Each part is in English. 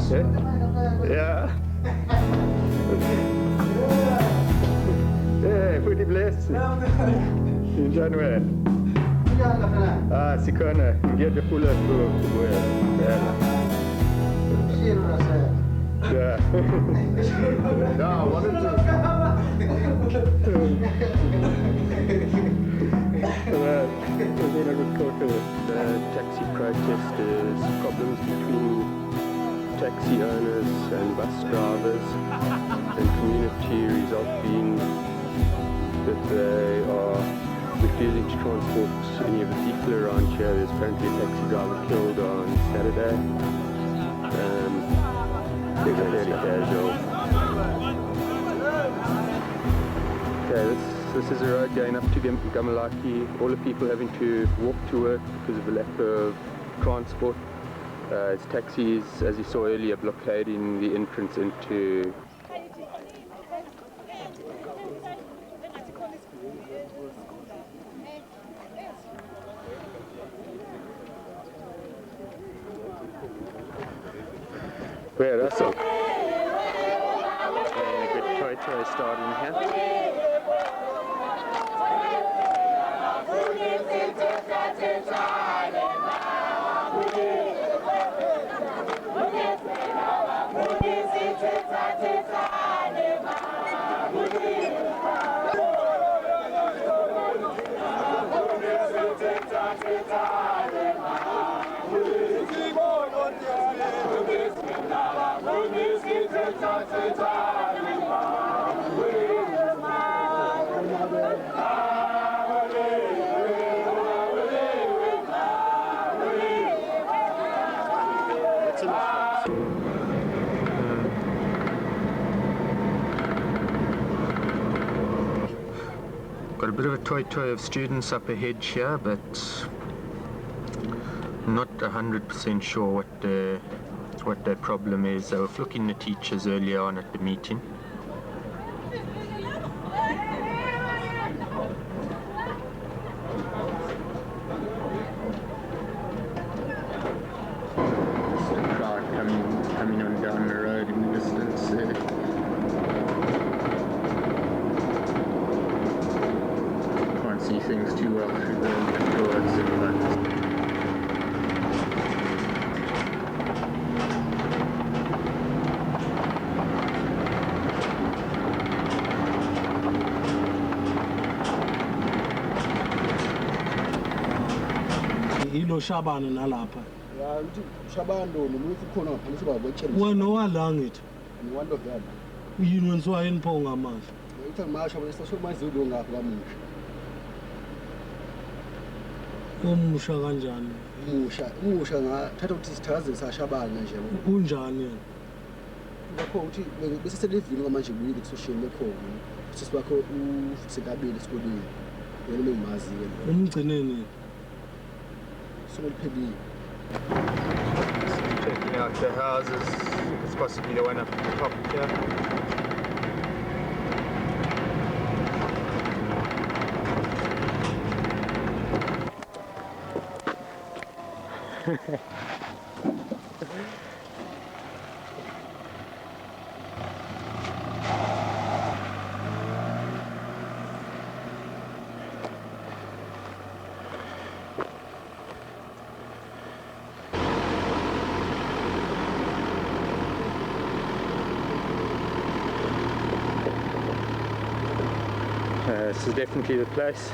Ja. Voor die blessing. In Januari. Ah, si kunnen. Get de full voor ja. Ja. Ja, wat is het? The taxi protesters, problems between taxi owners and bus drivers and community result being that they are refusing to transport any of the people around here. There's apparently a taxi driver killed on Saturday. They're fairly casual. Okay, this is a road going up to Gamalaki. All the people having to walk to work because of the lack of transport. It's taxis, as you saw earlier, blockading the entrance into where that's all. And a good toy starting here. Got a bit of a toy of students up ahead here, but not 100% sure what their problem is. They were flicking the teachers earlier on at the meeting. Just a crowd coming on down the road in the distance there. See things too well through the doors and like Hilo Shabana nalapha. Ya uthi Shabando nomuthi khona ngaphambi kwabotshela. Wena wala ngithi. Ngiwando vela. Yini wenziwa yini pho ngamanje? Uthi ngimasho bese somazido ngapha kamusha. Umusha kanjani? Umusha ngathatha ukuthi sithaze sashabana nje. Unjani yena? Ngakho uthi bese selivini kwamanje kuyile kusocial lekhona. Sisi wakho usikabili esikoleni. Yena mengimazi yena. Umgcineni. Checking out the houses. It's possibly the one up at the top here. This is definitely the place.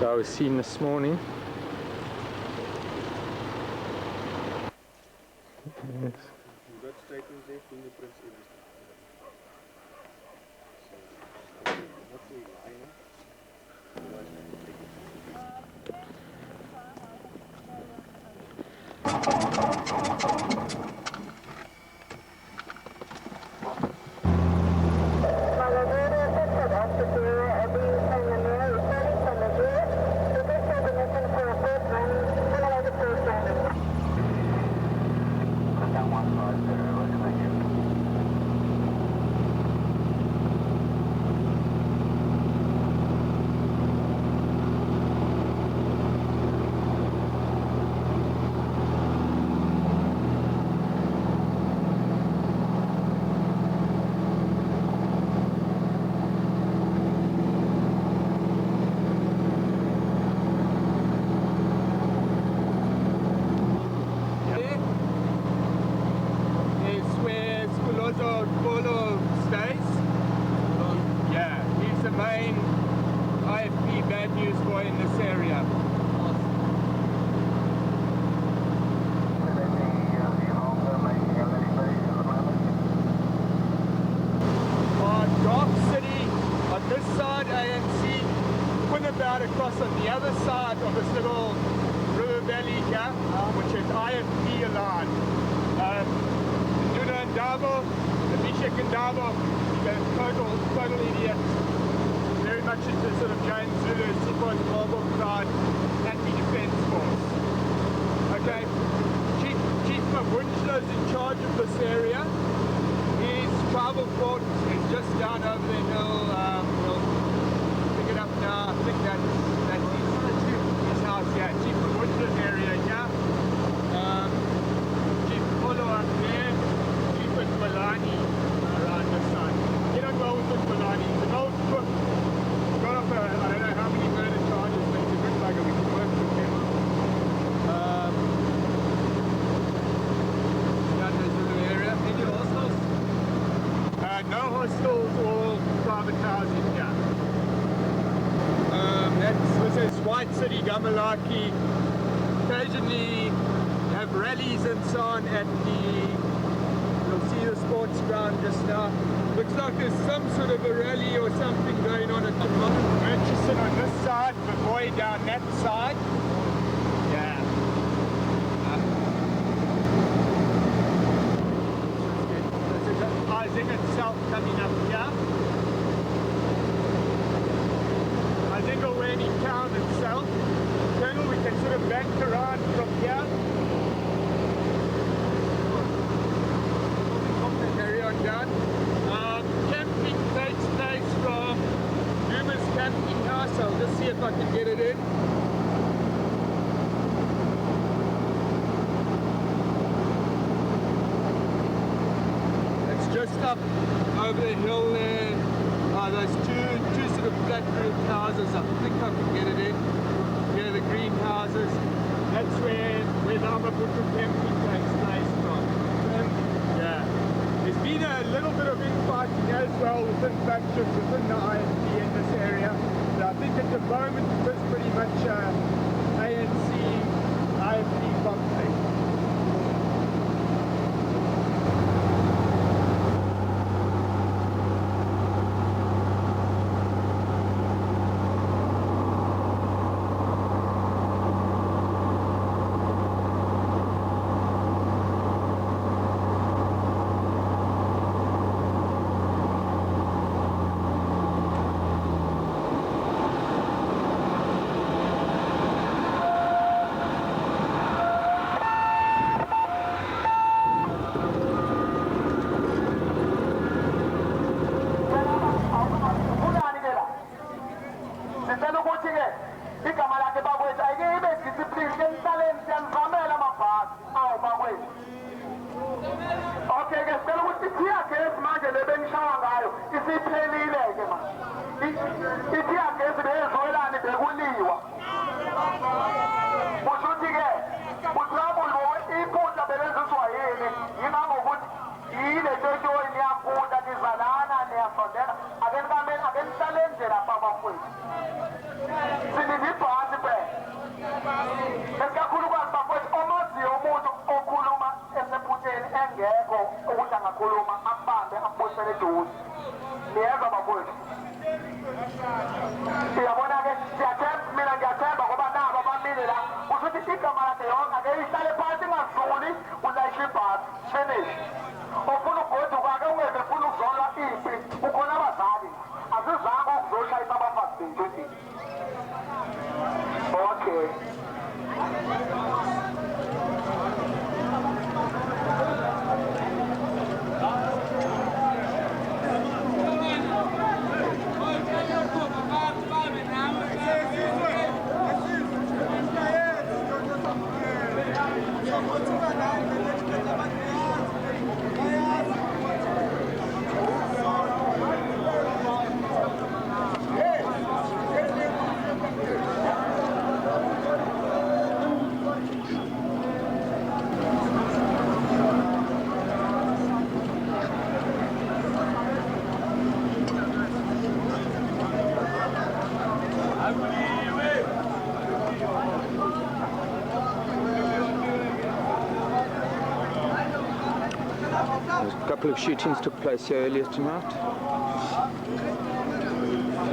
Guy was seen this morning. Yes. other side of this little river valley here, which is IFP aligned. Duna and Davo, the Bishek and Davo, they're total idiots. Very much into sort of James Zulu, Sipos, Marble Pride, anti-defense force. Okay, Chief Mabunchla is in charge of this area. His tribal court is just down over the hill. We'll pick it up now. I think that's his house, yeah. Chief Mabunchla area, yeah. Chief Polo up there. Chief Malani around this side. You don't go with Malani. He's an old crook. Got off I don't know how many murder charges, but he's a good bugger. We can work with him. Down this little area. Any hostels? No hostels, all private housing here. This is White City, Gamalaki. Occasionally have rallies and so on at you'll see the sports ground just now. Looks like there's some sort of a rally or something going on at the moment. Murchison on this side, Mavoy down that side. Yeah. KZN South coming up here. Any town itself. Then we can sort of bank around from here. Carry on down. Camping takes place from Duma's camping house. I'll just see if I can get it in. It's just up over the hill there. Those two sort of flat roof houses, I think I can get it in. Yeah, the greenhouses. That's where the Amabutu camping takes place from. Yeah. There's been a little bit of infighting as well within factions within the IFP in this area. But I think at the moment it is pretty much ANC, IFP conflict. A couple of shootings took place here earlier tonight.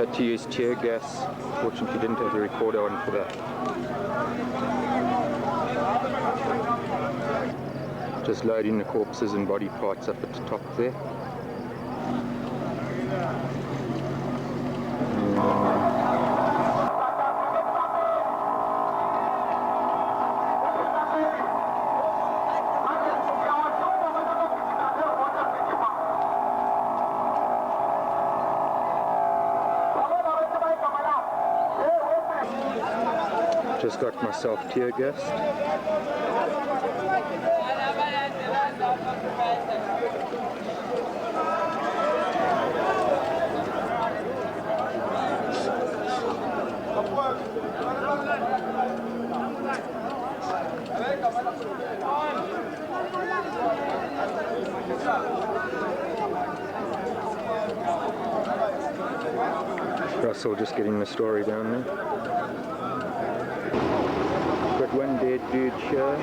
Had to use tear gas. Fortunately didn't have the recorder on for that. Just loading the corpses and body parts up at the top there. Just got myself tear gassed. Russell just getting the story down there. Got one dead dude here.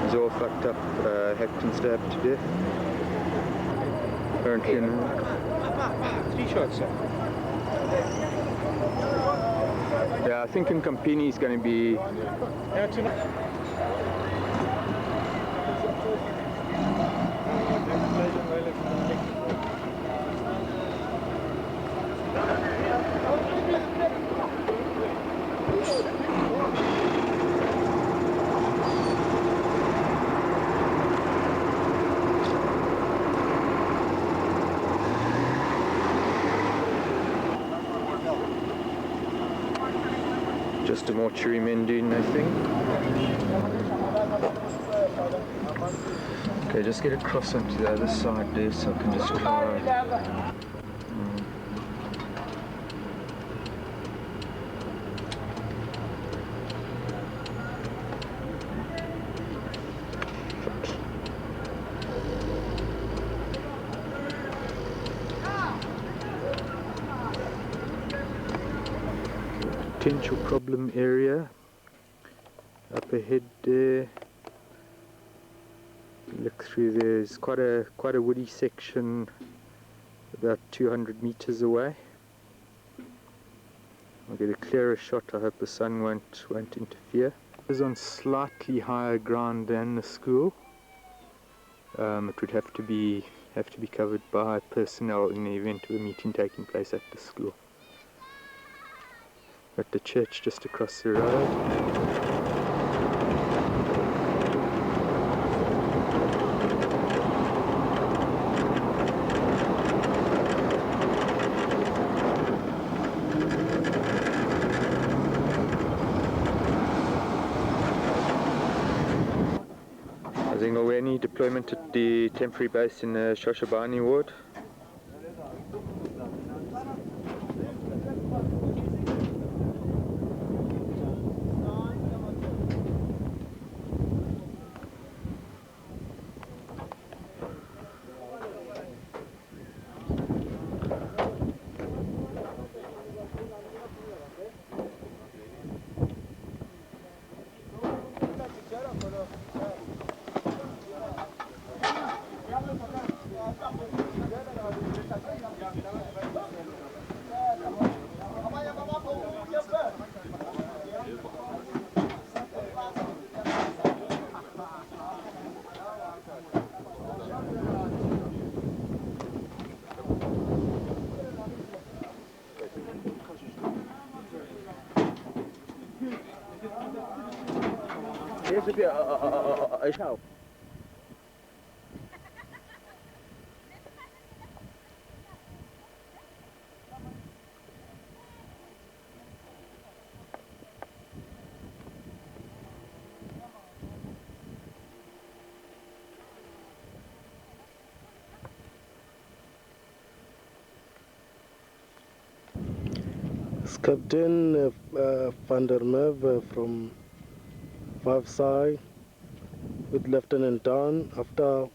He's all fucked up, hacked and stabbed to death. Apparently in 3 shots, sir. yeah, I think in Campini is going to be just a mortuary men doing their thing. Okay, just get across onto the other side there so I can just try. Potential problem area up ahead there. Look through, there's quite a woody section about 200 meters away. I'll get a clearer shot. I hope the sun won't interfere. It's on slightly higher ground than the school. It would have to be covered by personnel in the event of a meeting taking place at the school. At the church just across the road. Zingoweni deployment at the temporary base in the Shoshabani ward. Captain van der Merwe from Vavsai with Lieutenant Dan after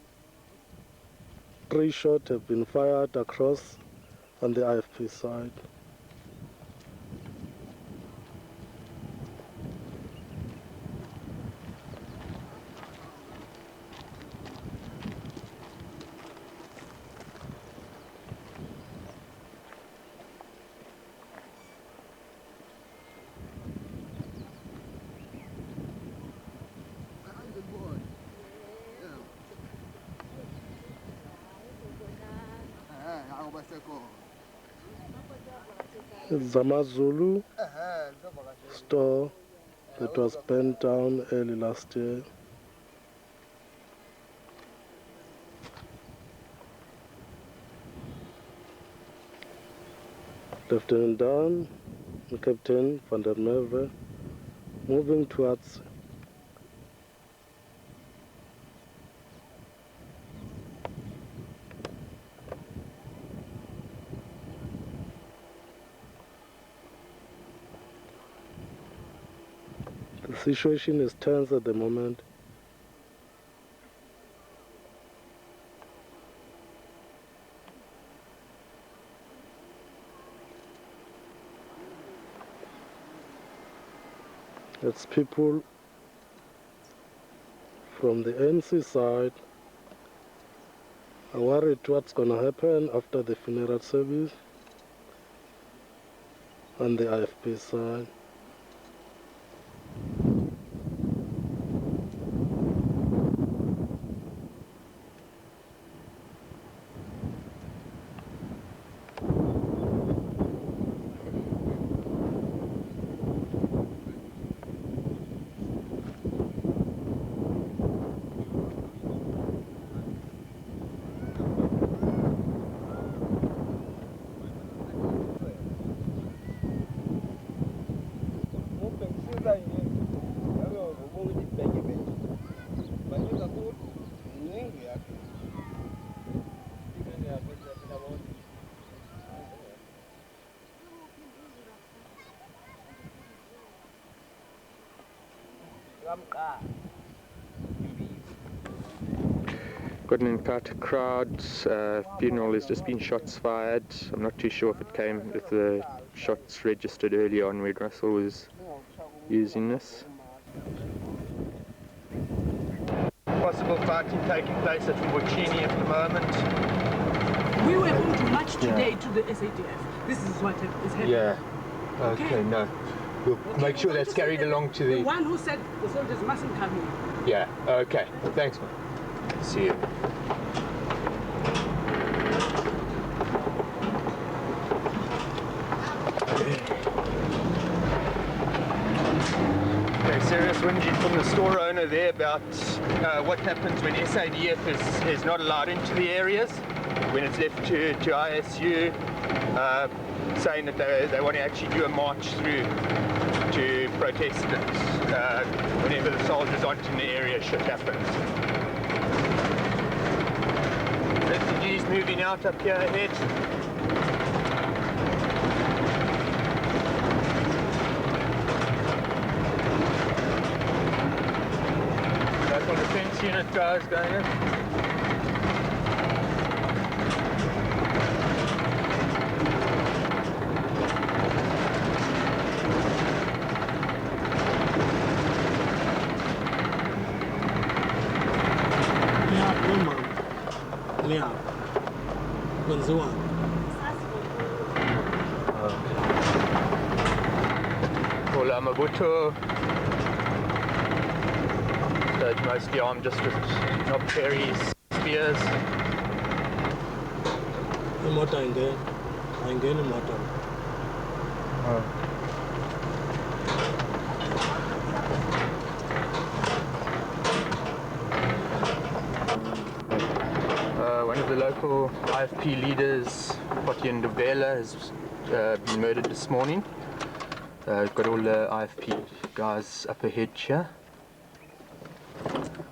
3 shots have been fired across on the IFP side. Zamazulu store that was burnt down early last year. Lieutenant Dan and Captain van der Merwe moving towards the situation is tense at the moment. It's people from the ANC side are worried what's going to happen after the funeral service on the IFP side. Got an encounter crowd. Funeral has just been shots fired. I'm not too sure if the shots registered early on when Russell was using this. Possible fighting taking place at Mbochini at the moment. We were going to march today to the SADF. This is what is happening. Yeah. Okay, no. We'll make sure that's carried along to the one who said the soldiers mustn't come in. Yeah, okay. Thanks, man. See you. Okay, serious whinging from the store owner there about what happens when SADF is not allowed into the areas, when it's left to ISU, saying that they want to actually do a march through to protest that whenever the soldiers aren't in the area, shit happens. Refugees moving out up here ahead. Local defence unit guys going in. Mabuto. So it's mostly armed just with knobberries, spears. One of the local IFP leaders, Potien Ndubela, has been murdered this morning. Got all the IFP guys up ahead here. I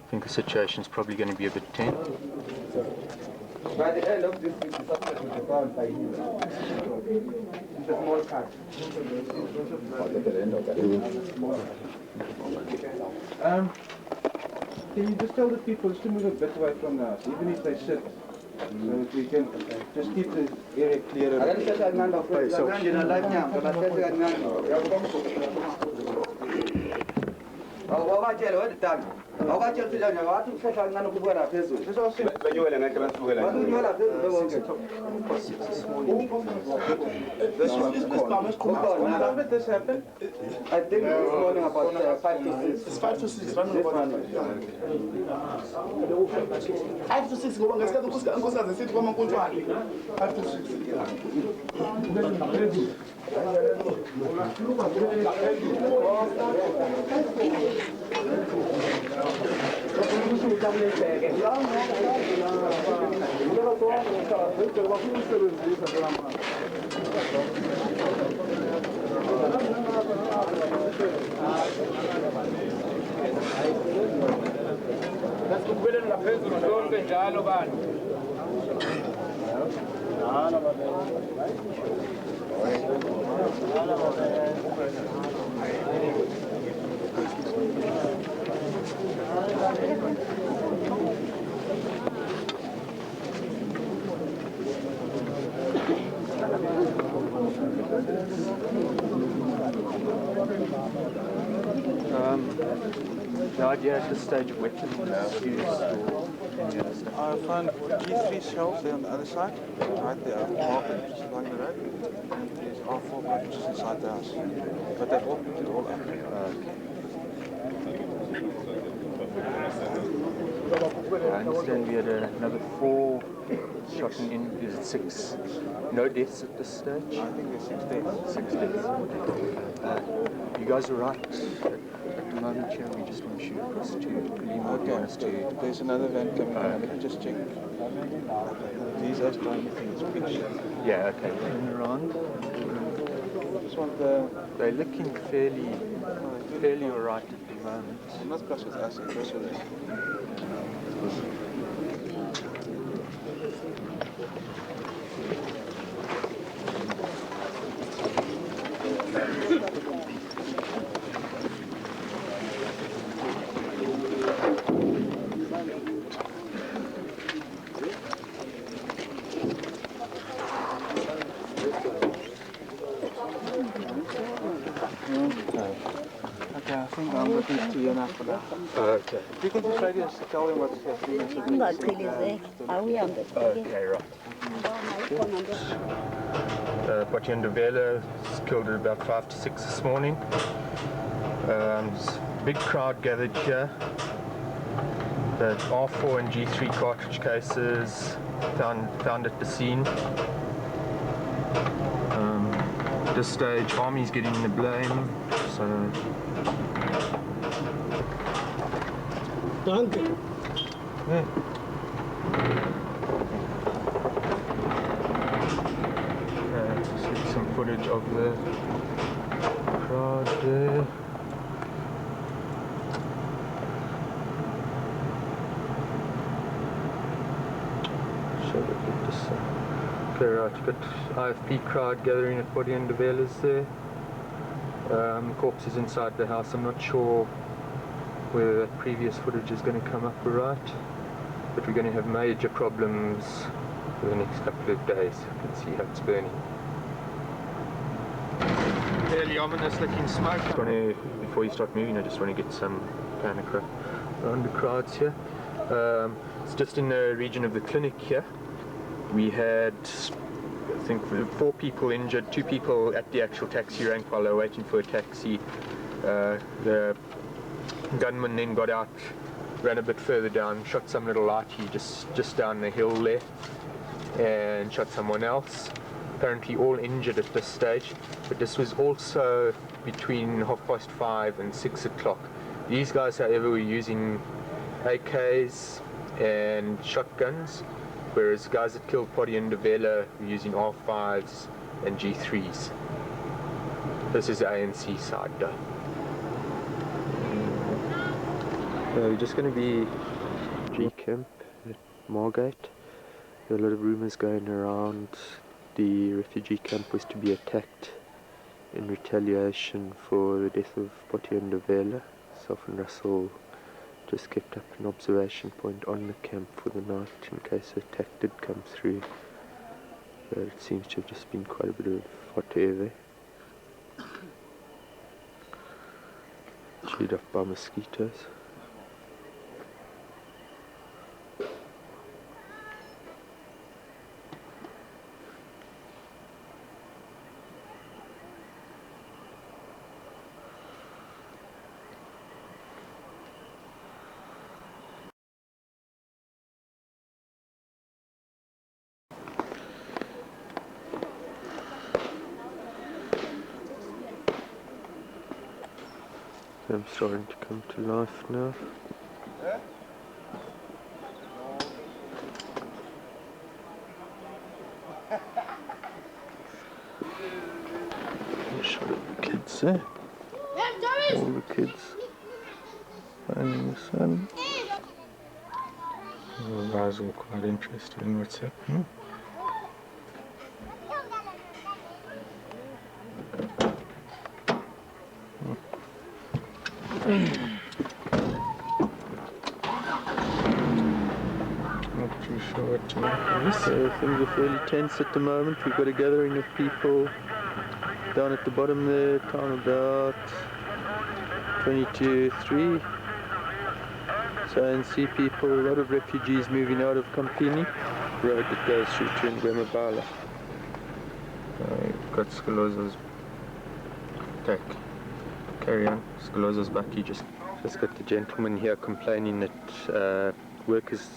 think the situation's probably going to be a bit tense. By the end of this week, the suspect will be found by him. It's a small car. Can you just tell the people to move a bit away from the house, even if they sit, so that we can just keep the area clear. When did this happen? I think this morning about 5 to 6. It's 5 to 6. 5 to 6 ngoba ngesikhathi unkosikazi esithi kwaMankutshwane 5 to Lasikubeleni ngaphezulu lonke njalo bantu. No idea at this stage of weapons used or any other stuff. I found G3 shells there on the other side, right there, marked just along the road. There's R4 packages inside the house, but they've all picked it all up. I understand we had another 4 shot in, is it 6? No deaths at this stage? I think there's 6 deaths. 6 deaths. You guys are right. At the moment here, we just want to shoot across to Lima. Okay, there's another van coming in. Let me just check. These are tiny things, big shit. Yeah, okay. Turn around. Just want the... They're looking fairly alright at the moment. Not close with us, close with them. Okay, I think I'm looking to you enough for that. Okay. You can just radio to tell them what's happening. Okay, right. Potienda Vela was killed at about 5 to 6 this morning. Big crowd gathered here. The R4 and G3 cartridge cases found at the scene. At this stage, Army's getting the blame, so... Danke. Yeah. Just get some footage of the crowd there. Okay, right, you've got IFP crowd gathering at Potienda Vela's there. Corpses inside the house. I'm not sure whether that previous footage is going to come up right, but we're going to have major problems for the next couple of days. You can see how it's burning. Fairly ominous looking smoke. Before you start moving, I just want to get some pan around the crowds here. It's just in the region of the clinic here. We had, I think, 4 people injured, 2 people at the actual taxi rank while they were waiting for a taxi. The gunman then got out, ran a bit further down, shot some little lathi just down the hill there, and shot someone else. Apparently all injured at this stage, but this was also between 5:30 and 6 o'clock. These guys, however, were using AKs and shotguns, whereas the guys that killed Potienda Vela were using R5s and G3s. This is the ANC side though. We're just going to be G camp at Margate. There are a lot of rumours going around. The refugee camp was to be attacked in retaliation for the death of Potienda Vela. Self and Russell just kept up an observation point on the camp for the night in case the attack did come through. But it seems to have just been quite a bit of hot air there. Chewed up by mosquitoes. I'm starting to come to life now. Shot of the kids there. All the kids finding the sun. The guys are quite interested in what's happening. Not too sure what to make of this. Things are fairly tense at the moment. We've got a gathering of people down at the bottom there, time about 22:03. So ANC people, a lot of refugees moving out of Kampini, road that goes through to Ngwemabala. We've got Skolozo's back. Carry on. Skolozo's back. You just got the gentleman here complaining that workers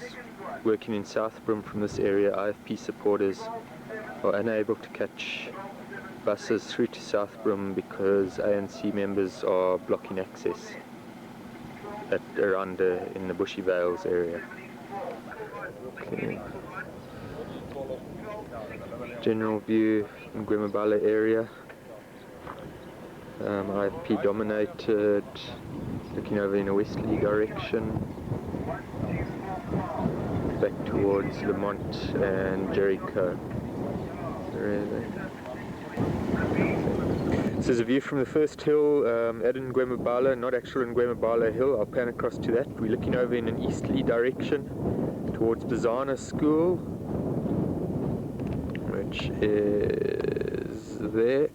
working in Southbrim from this area, IFP supporters, are unable to catch buses through to Southbrim because ANC members are blocking access at around in the Bushy Vales area. Okay. General view in Ngwemabala area. IFP dominated, looking over in a westerly direction, back towards Lamont and Jericho. Really. This is a view from the first hill at Ngwemabala, not actual Ngwemabala hill. I'll pan across to that. We're looking over in an easterly direction towards Bazana School, which is there.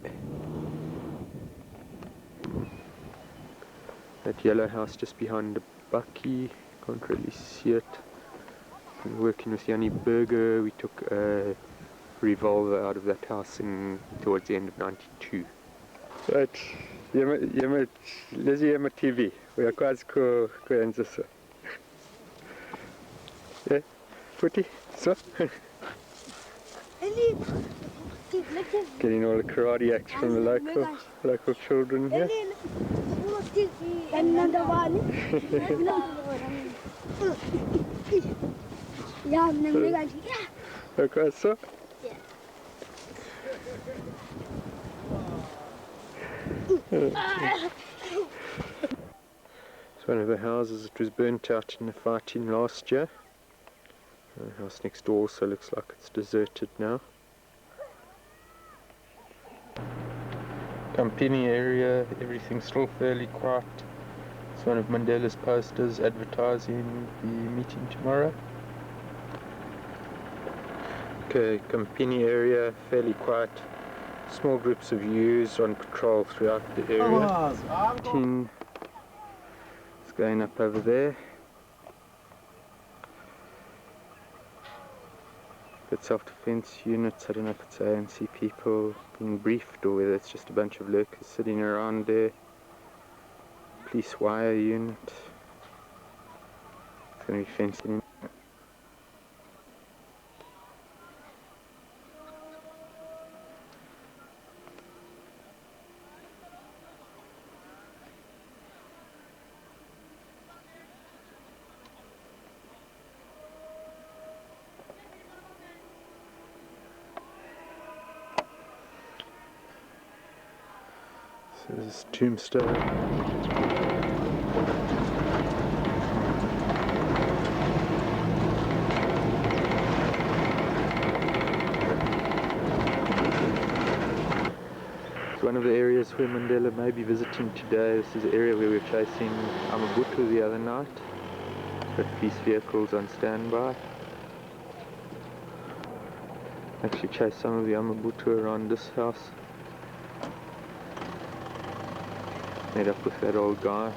That yellow house just behind the Bucky, can't really see it. We're working with Jannie Berger. We took a revolver out of that house towards the end of '92. Right, lezi yema TV, uyakwazi kuyenza so. Yeah, Footy, so. Getting all the karate acts from the local children here. Okay, so. It's one of the houses that was burnt out in the fighting last year. The house next door also looks like it's deserted now. Kampini area, everything's still fairly quiet. It's one of Mandela's posters advertising the meeting tomorrow. Okay, Kampini area, fairly quiet. Small groups of youths on patrol throughout the area. Team is going up over there. Got self-defense units, I don't know if it's ANC people being briefed or whether it's just a bunch of lurkers sitting around there. Police wire unit. It's going to be fencing in. This is Tombstone. It's one of the areas where Mandela may be visiting today. This is the area where we were chasing Amabutu the other night. Got police vehicles on standby. Actually chased some of the Amabutu around this house. Met up with that old guy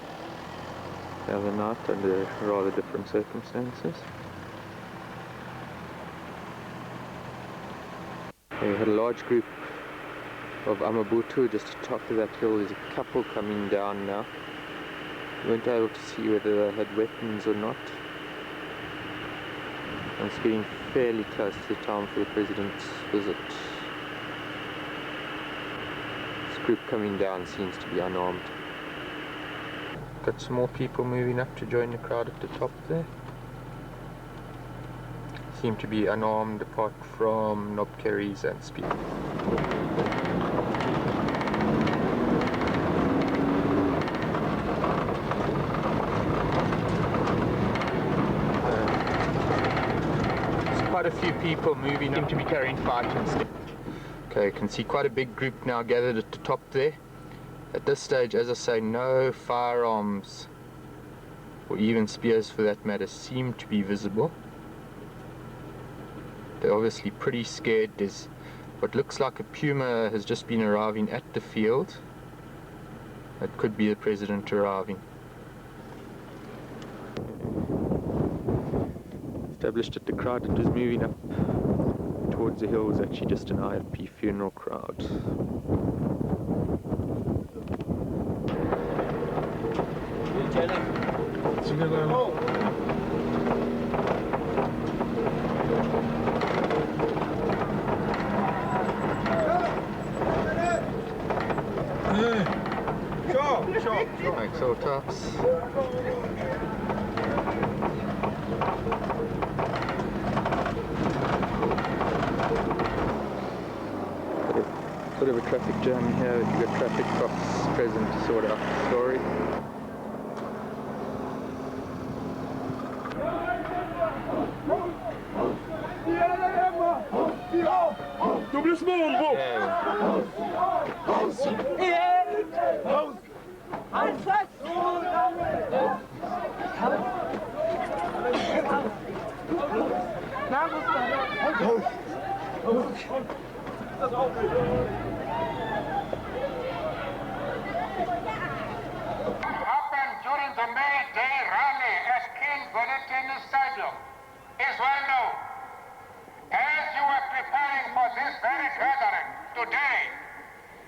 the other night under rather different circumstances. We had a large group of Amabutu just at the top of that hill. There's a couple coming down now. We weren't able to see whether they had weapons or not. And it's getting fairly close to the time for the President's visit. This group coming down seems to be unarmed. Got some more people moving up to join the crowd at the top there. Seem to be unarmed apart from knob carries and speed. There's quite a few people moving up. Seem to be carrying fighting sticks. Okay, you can see quite a big group now gathered at the top there. At this stage, as I say, no firearms or even spears for that matter seem to be visible. They're obviously pretty scared. There's what looks like a Puma has just been arriving at the field. That could be the president arriving. Established that the crowd that was moving up towards the hill was actually just an IFP funeral crowd. Thanks, all tops. Bit of a traffic jam here. You've got traffic cops present to sort out the story. Happened during the May Day rally at King Bulletin Stadium is well known. As you were preparing for this very gathering today,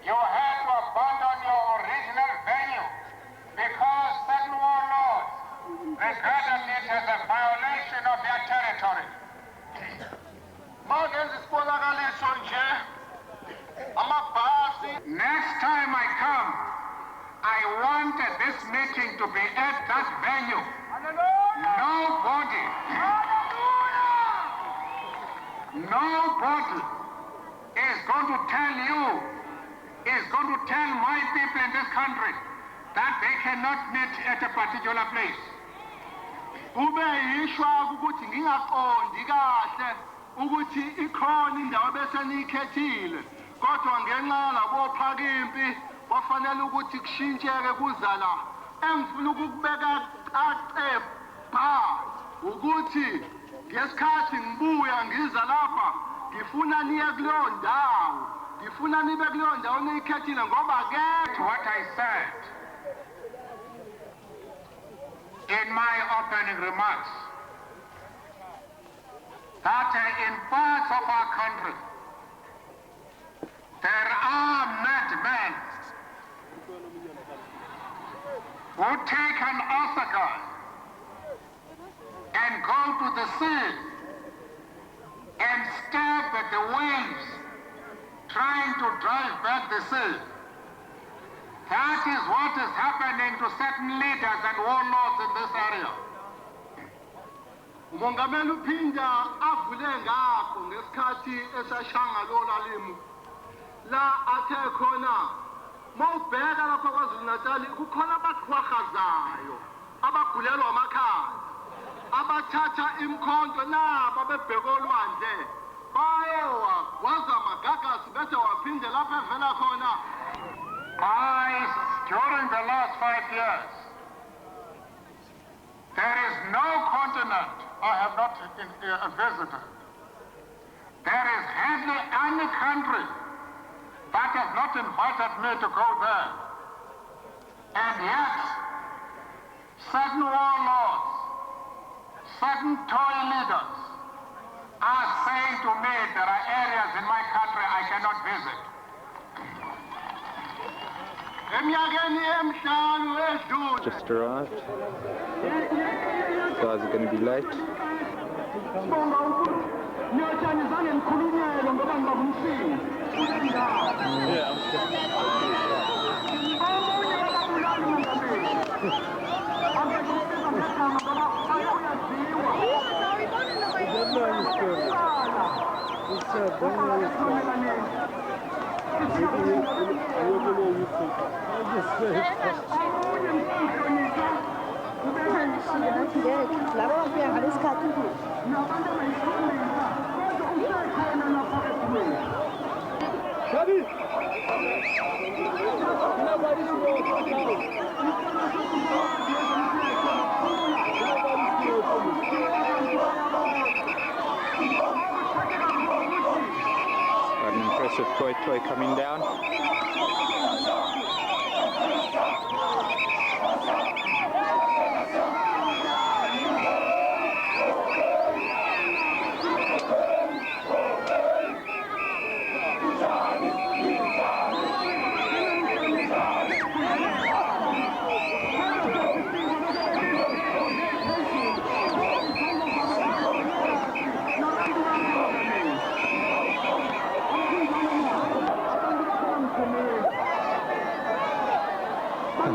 you had to abandon your original venue because certain warlords regarded it as a violation of their territory. Next time I come, I wanted this meeting to be at that venue. Nobody is going to tell you, is going to tell my people in this country that they cannot meet at a particular place. Kube yishwa ukuthi ngingaqondi kahle ukuthi ikhona indawo bese niyikhethile kodwa ngenxa labopha impi bafanele ukuthi kushintsheke kuzala engifuna ukubeka aqepha ukuthi ngesikhathi ngibuya ngiza lapha ngifuna niye kuleyo ndawo ngifuna nibe kuleyo ndawo niyikhethile ngoba ke what I said in my opening remarks that in parts of our country there are madmen who take an osaka and go to the sea and stab at the waves trying to drive back the sea. That is what is happening to certain leaders and warlords in this area. Umongameli uphinda avule ngakho ngesikhathi esashanga lo lalimu la athe khona mawubheka lapha kwaZulu Natal kukhona abaqhwahazayo abagulelwa amakhaya abathatha imkhonto nabo bebheka olwandle bayewa waza magagasi bese waphinde lapha evela khona. During the last 5 years, there is no continent I have not visited. There is hardly any country that has not invited me to go there. And yet, certain warlords, certain toy leaders are saying to me there are areas in my country I cannot visit. Just arrived. Guys are going to be late. Yeah. Got an impressive toy coming down.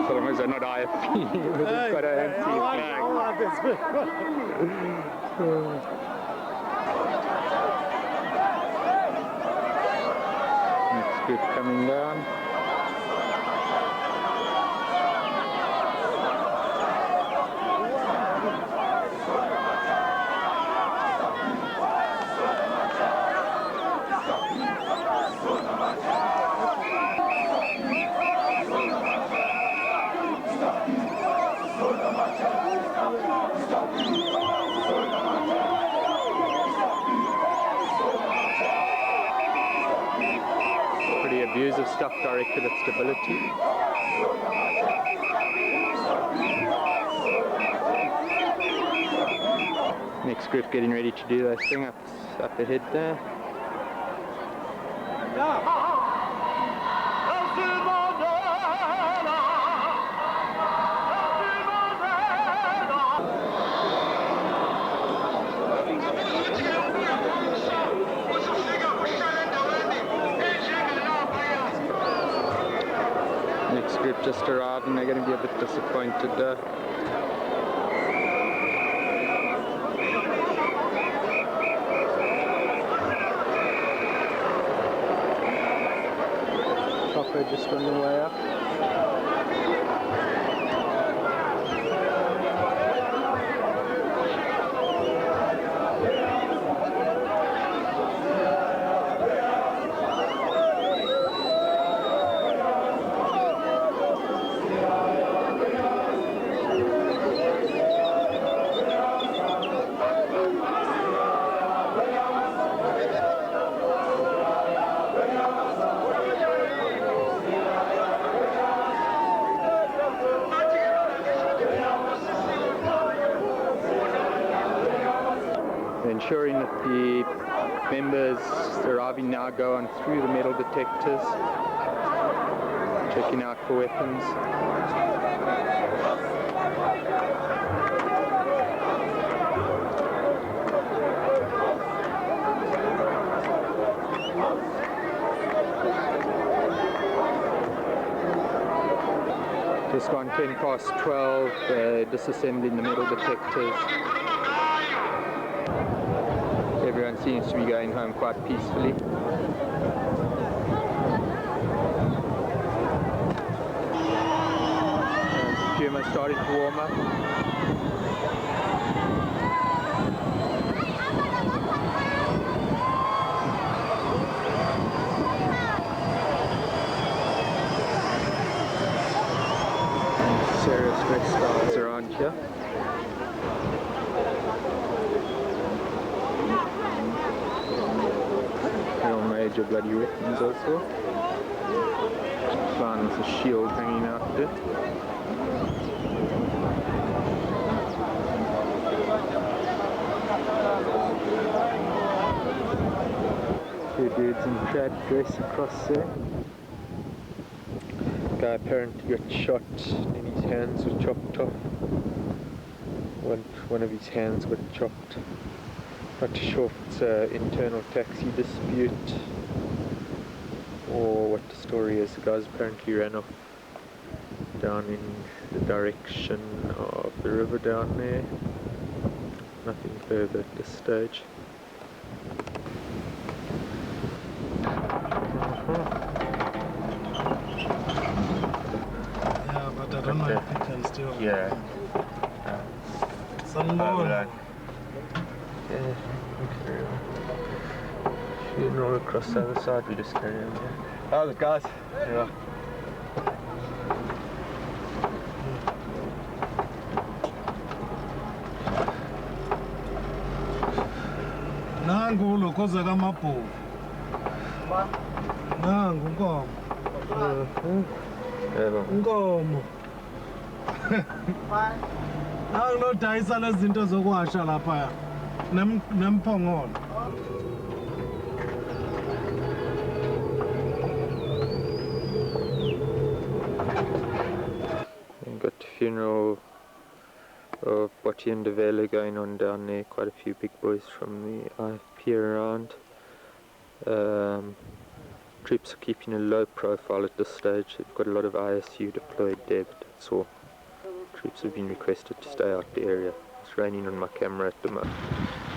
So long as they're not IFP, they've got an ANC flag. Next group coming down. Pretty abusive stuff directed at stability. Next group getting ready to do their thing up ahead there. Next group just arrived and they're going to be a bit disappointed there. Chopper just on the way up. Ensuring that the members arriving now go on through the metal detectors, checking out for weapons. Just gone 10 past 12, disassembling the metal detectors. Everyone seems to be going home quite peacefully. Puma starting to warm up. Serious dress styles around here. Major bloody weapons also. Flying with a shield hanging out there. Two dudes in trad dress across there. Guy apparently got shot and his hands were chopped off. One of his hands got chopped. Not too sure if it's an internal taxi dispute or what the story is. The guys apparently ran off down in the direction of the river down there. Nothing further at this stage. Yeah. Sanibona. Yeah, carry on. Funeral across the other side, we just carry on. How's it, guys? Yeah. Nangu ulokoza kama povu. Nangu nkomo. Nkomo. Nangu lodayisa lezinto zokuwasha lapha. Nemphongolo. We've got the funeral of Botti and Devela going on down there. Quite a few big boys from the IFP around. Troops are keeping a low profile at this stage. They've got a lot of ISU deployed there, but that's all. Troops have been requested to stay out the area. It's raining on my camera at the moment.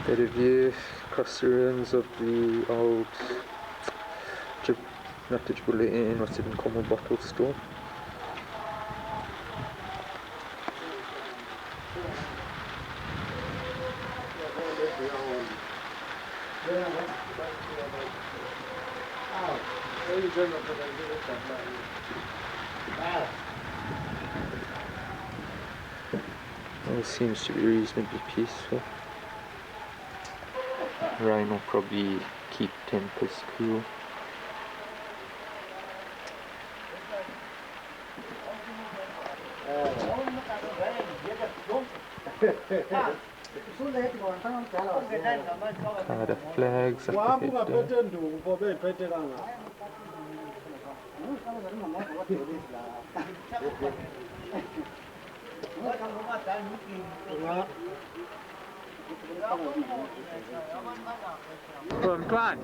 Better view across the ruins of the old, not the Jibula Inn, what's it in Como bottle store. All seems to be reasonably peaceful. Rain will probably keep tempers cool. Kada flags up the From Clan.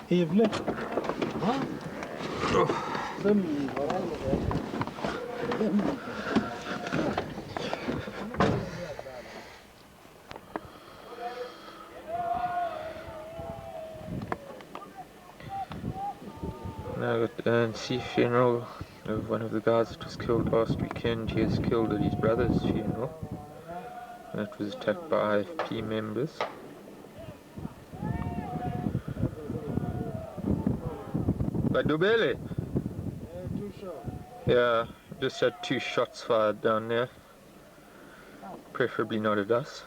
Evle. Now I got the ANC funeral of one of the guys that was killed last weekend. He was killed at his brother's funeral. That was attacked by IFP members. By Dubele? Two shots. Yeah, just had 2 shots fired down there. Preferably not at us.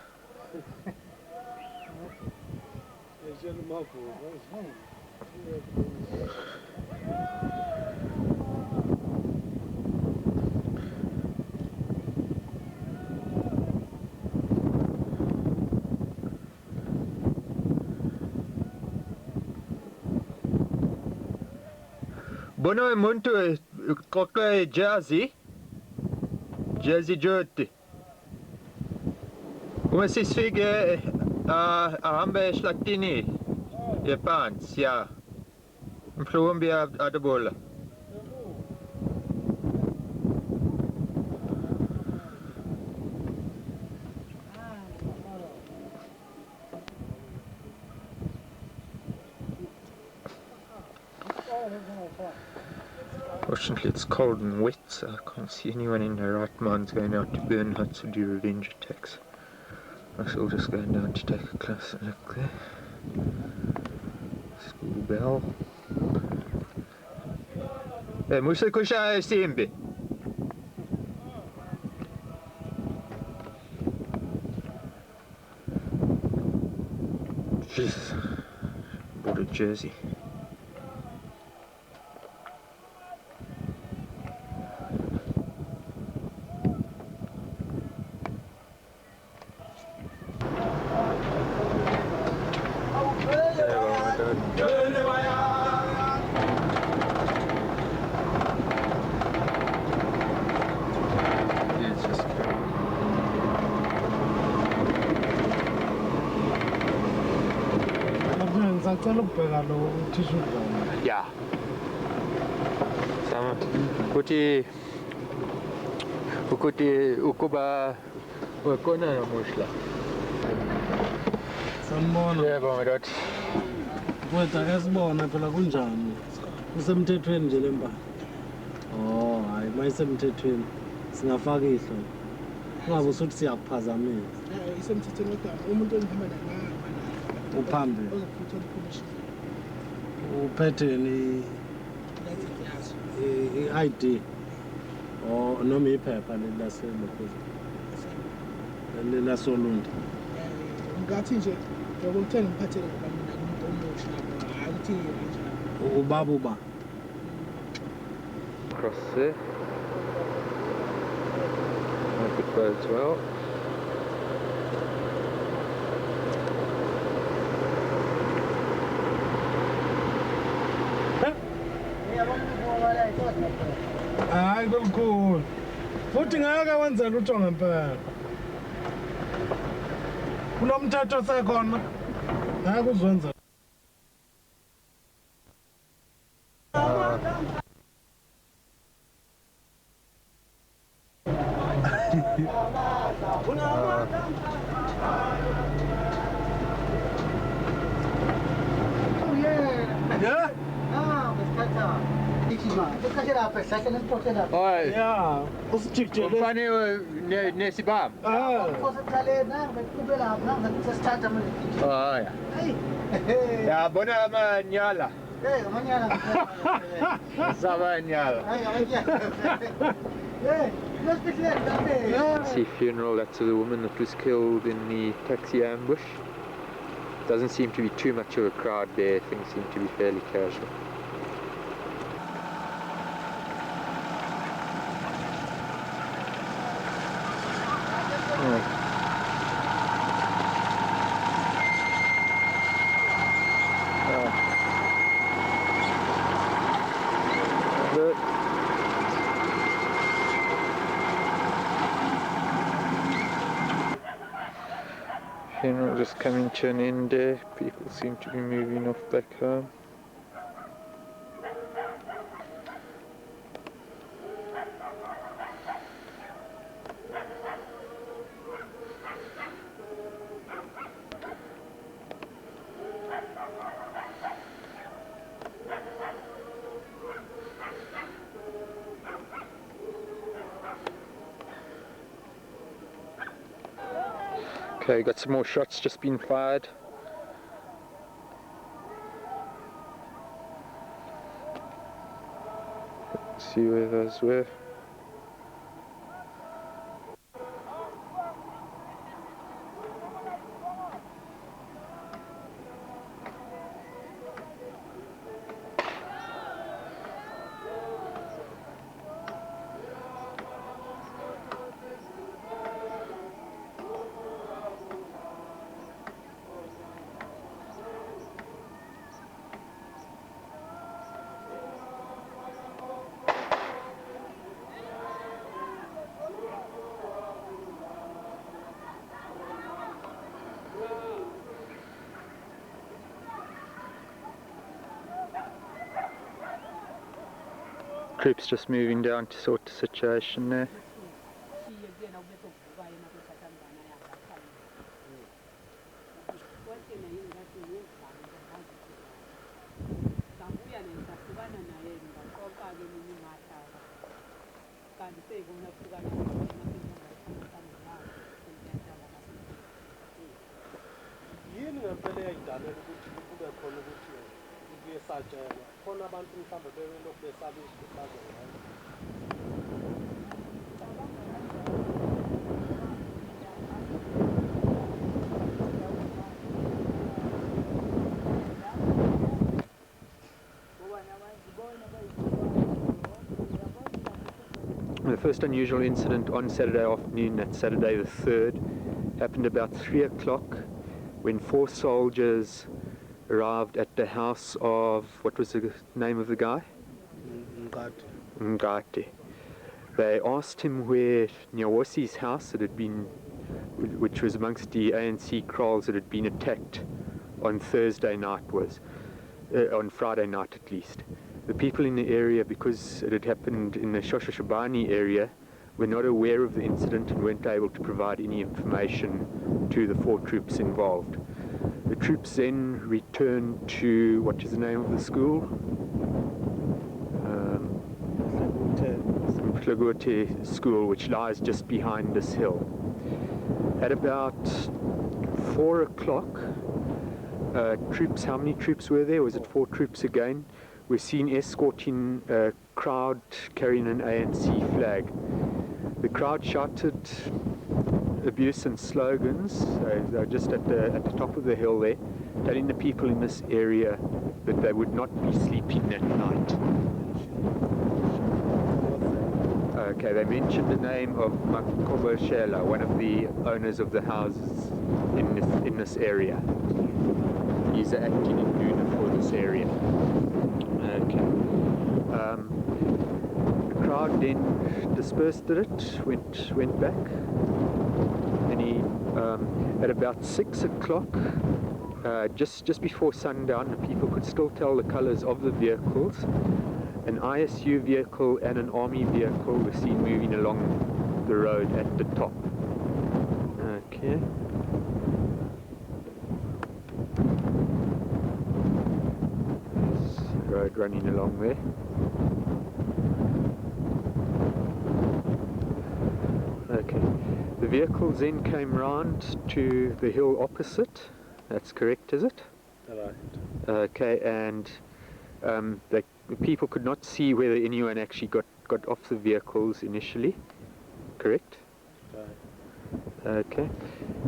Bono muntu koke Jersey Joti. Come si sfighe ahambe slattini e pants, ja. Mflumbi adabola. Fortunately it's cold and wet, so I can't see anyone in their right minds going out to burn huts or do revenge attacks. I shall just go down to take a closer look there. School bell. Musa kusha simbi. Jesus. Bought a jersey. Ngicela ukubheka lo tissue. Yeah. So Kuti ukuba wakona namuhla. Sanibona. Yebo madoda. Mfowethu ake sibone phela kunjani. Kusemthethweni nje le mpahla. Oh, hayi mayisemthethweni. Singafaka ihlo. Ungabe usuthi siyakuphazamisa. Isemthethweni kodwa umuntu ongihamba naye Uphambili. ozokuthola i-permission. Uphetheni i-ID. Oh, noma iphepha lelaselokhozi. Lelasolunda. Ngathi nje ngoba ngithenge ngiphathele ngoba mina umuntu omusha hayi ukuthi kanjani. Ubaba uba. Cross there. Hope it bodes well. Hayi kulukhulu. Futhi ngeke wenze lutho ngempela. Kunomthetho sekhona. Ngeke uzwenza. Yeah? Oi. Yeah. Usijikijele. Ufane nesibam. Ah. Oh ya. Ya bona amanyala. Sabanyala. See funeral, that's the woman that was killed in the taxi ambush. Doesn't seem to be too much of a crowd there, things seem to be fairly casual. Funeral just coming to an end there. People seem to be moving off back home. Okay, got some more shots just been fired. Let's see where those were. Troops just moving down to sort the situation there. Yini ngempela eyayidalela ukuthi kube khona ukuthi kubuye satshela khona abantu mhlawumbe belokhu besabisa besazela. The first unusual incident on Saturday afternoon, that's Saturday the 3rd, happened about 3 o'clock when 4 soldiers arrived at the house of, what was the name of the guy? Ngati. They asked him where Nyawosi's house that had been, which was amongst the ANC kraals that had been attacked on Thursday night was, on Friday night at least. The people in the area, because it had happened in the Shoshoshabani area, were not aware of the incident and weren't able to provide any information to the 4 troops involved. The troops then returned to, what is the name of the school? Snuffle-tiffies school, which lies just behind this hill. At about 4 o'clock, troops, how many troops were there? Was it 4 troops again? Were seen escorting a crowd carrying an ANC flag. The crowd shouted abuse and slogans. They were just at the top of the hill there, telling the people in this area that they would not be sleeping that night. Okay, they mentioned the name of Makobo Shela, one of the owners of the houses in this area. He's acting in Duna for this area. Okay. The crowd then dispersed it, went back, and he, at about 6 o'clock, just before sundown, the people could still tell the colours of the vehicles. An ISU vehicle and an army vehicle were seen moving along the road at the top. Okay. Road running along there. Okay, the vehicles then came round to the hill opposite. That's correct, is it? Right. Okay, and the people could not see whether anyone actually got off the vehicles initially. Correct? Right. Okay.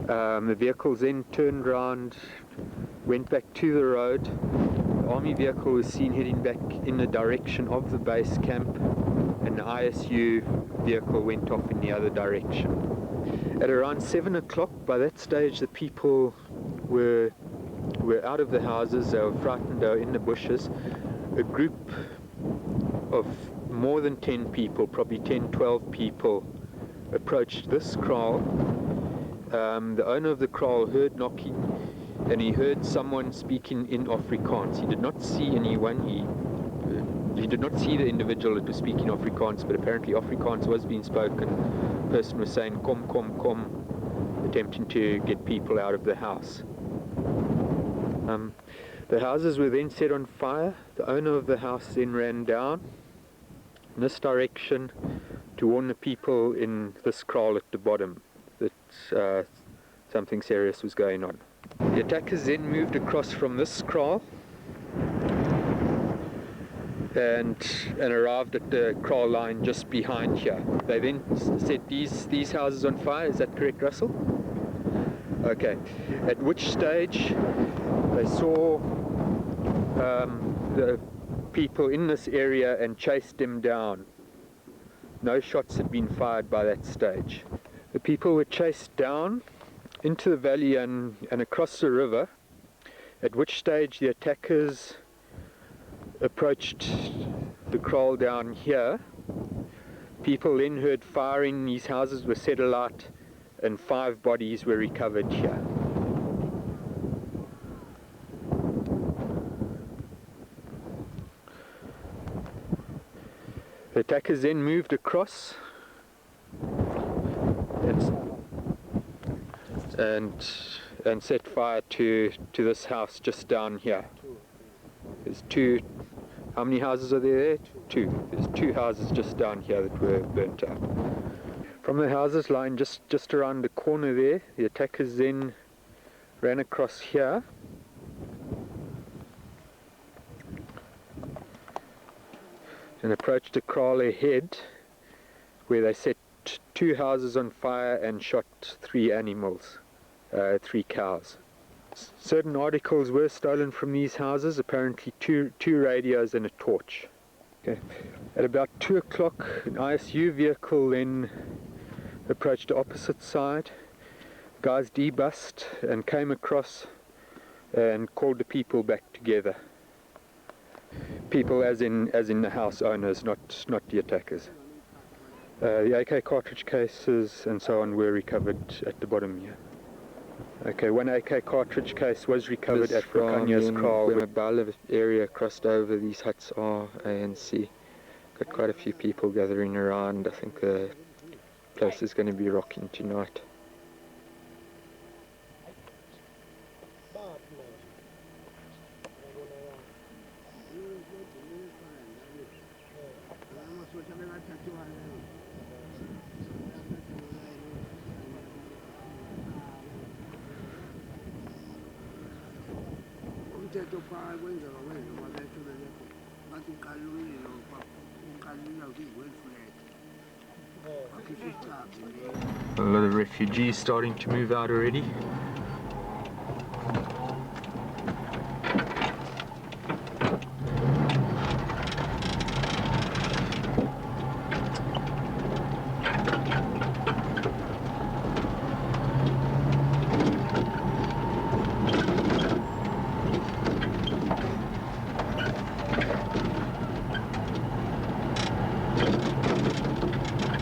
The vehicles then turned round, went back to the road. The army vehicle was seen heading back in the direction of the base camp, and the ISU vehicle went off in the other direction. At around 7 o'clock, by that stage the people were out of the houses. They were frightened, they were in the bushes. A group of more than 10 people, probably 10, 12 people, approached this kraal. The owner of the kraal heard knocking, and he heard someone speaking in Afrikaans. He did not see anyone. He did not see the individual that was speaking Afrikaans, but apparently Afrikaans was being spoken. The person was saying "kom, kom, kom," attempting to get people out of the house. The houses were then set on fire. The owner of the house then ran down in this direction to warn the people in this kraal at the bottom that something serious was going on. The attackers then moved across from this kraal and arrived at the kraal line just behind here. They then set these houses on fire. Is that correct, Russell? Okay. At which stage they saw the people in this area and chased them down. No shots had been fired by that stage. The people were chased down into the valley and across the river, at which stage the attackers approached the kraal down here. People then heard firing, these houses were set alight, and 5 bodies were recovered here. The attackers then moved across and set fire to this house just down here. There's 2. How many houses are there? 2. There's 2 houses just down here that were burnt out. From the houses lying just around the corner there, the attackers then ran across here and approached the kraal ahead, where they set 2 houses on fire and shot 3 animals, 3 cows. Certain articles were stolen from these houses, apparently two radios and a torch. Okay. At about 2 o'clock, an ISU vehicle then approached the opposite side. Guys debussed and came across and called the people back together. People as in the house owners, not the attackers. The AK cartridge cases and so on were recovered at the bottom here. Okay, one AK cartridge case was recovered at Britannia's Kraal. Where Mabala area crossed over, these huts are ANC. Got quite a few people gathering around. I think the place is going to be rocking tonight. A lot of refugees starting to move out already.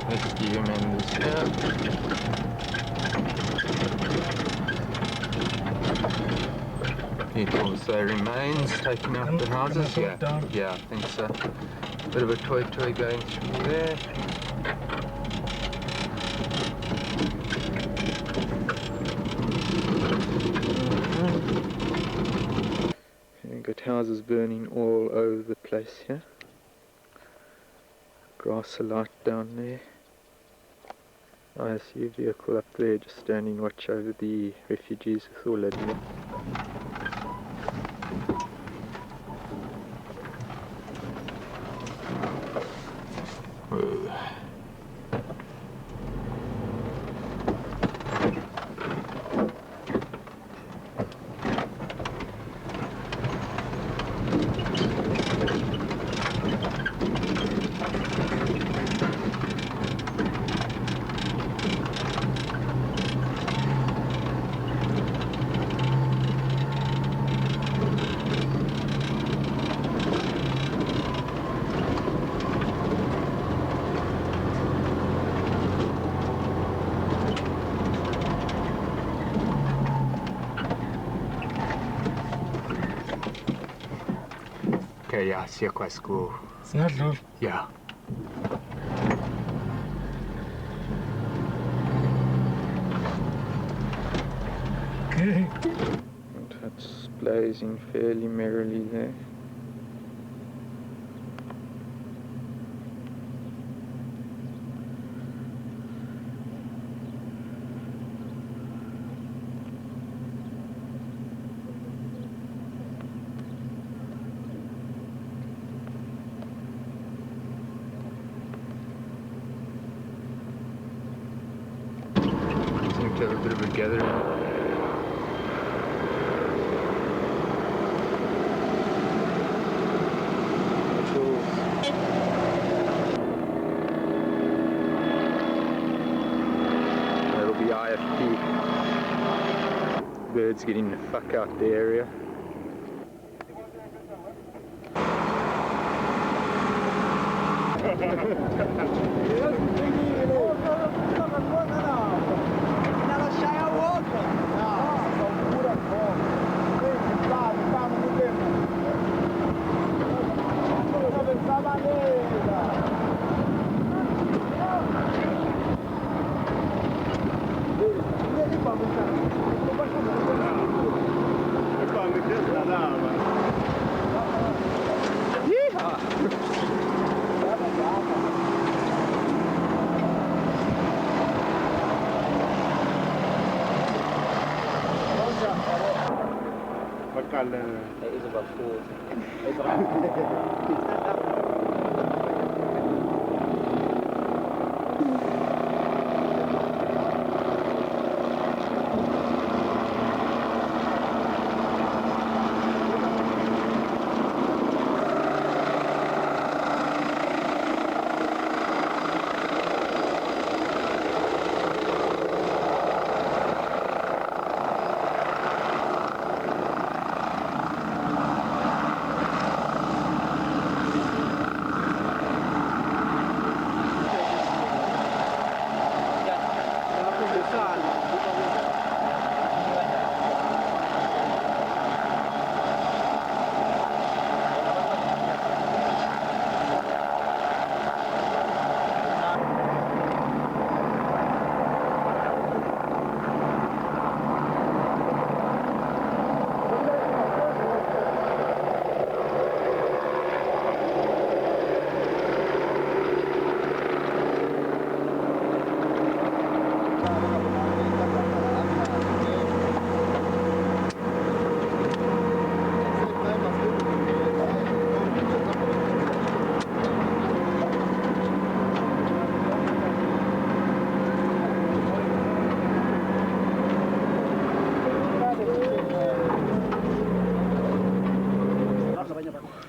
Rescue members here. People also remains taking out the houses. Yeah, I think so. Bit of a toy going through there. Okay, got houses burning all over the place here. Grass alight down there. I see a vehicle up there just standing watch over the refugees with all of them. Whoa. Okay, yeah, see you quite school. It's not low. Yeah. Okay. And that's blazing fairly merrily there. Seem to have a bit of a gathering. That'll be IFP. Birds getting the fuck out the area. It is about 4.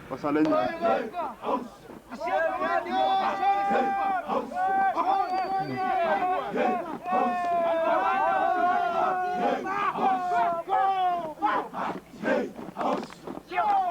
Right. Ja.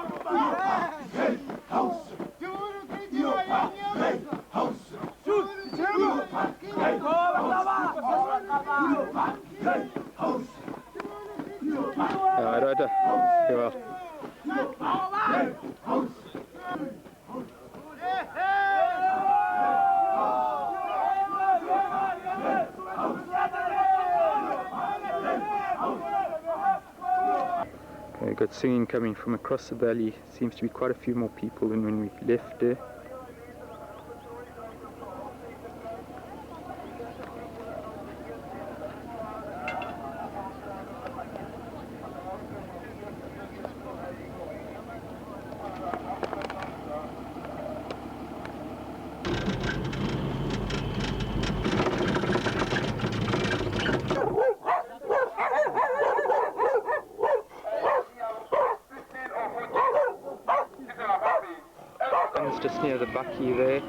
Okay, got singing coming from across the valley. Seems to be quite a few more people than when we left there. It's just near the bucky there.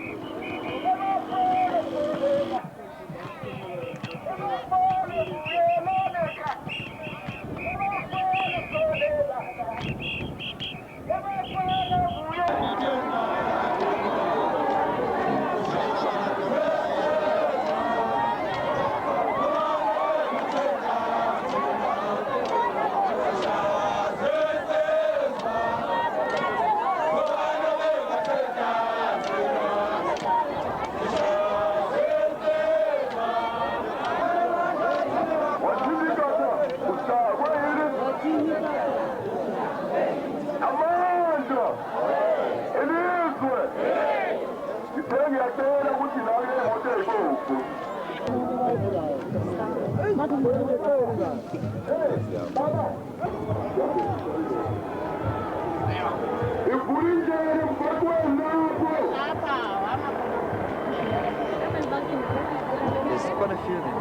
There's quite a few of them.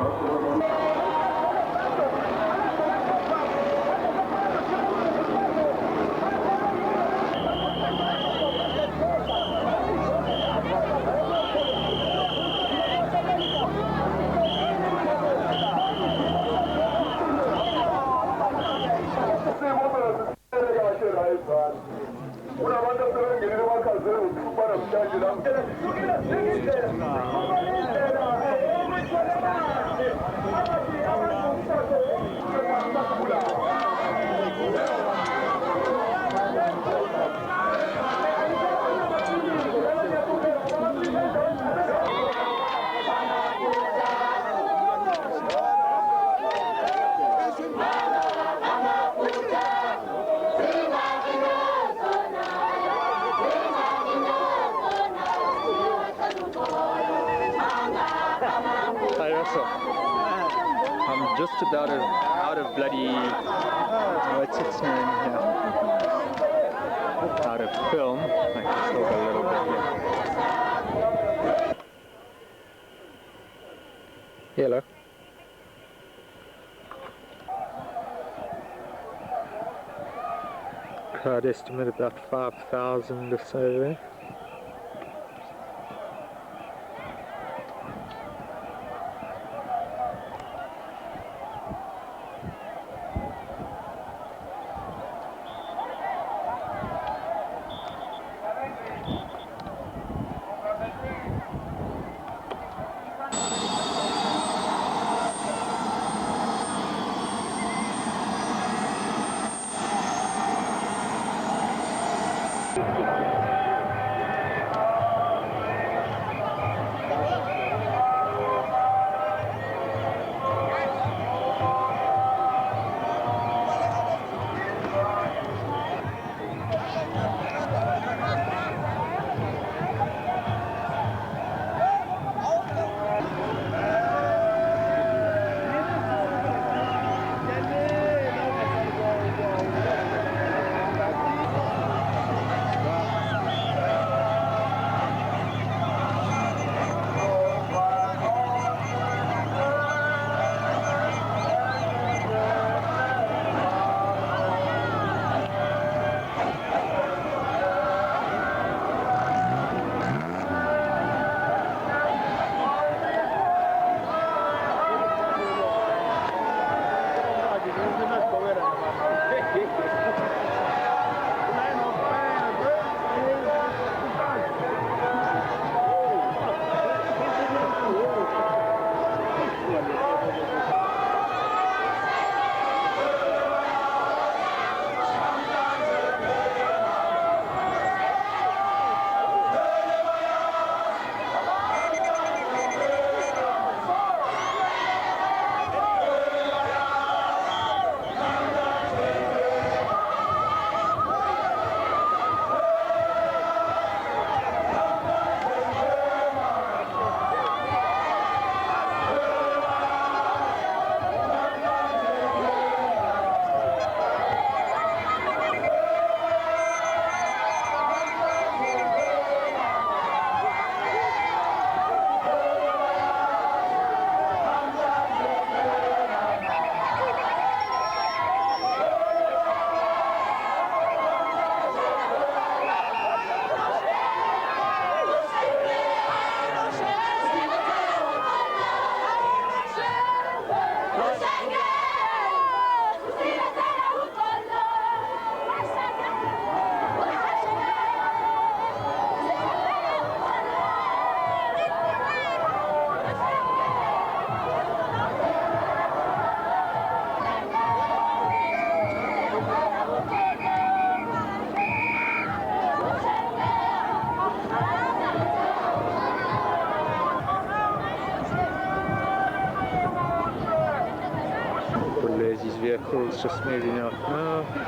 Hi Russell. I'm just about out of bloody, what's its name here? Out of film. I can still go a little bit here. Hello. Crowd estimate about 5,000 or so there. just smearing out now.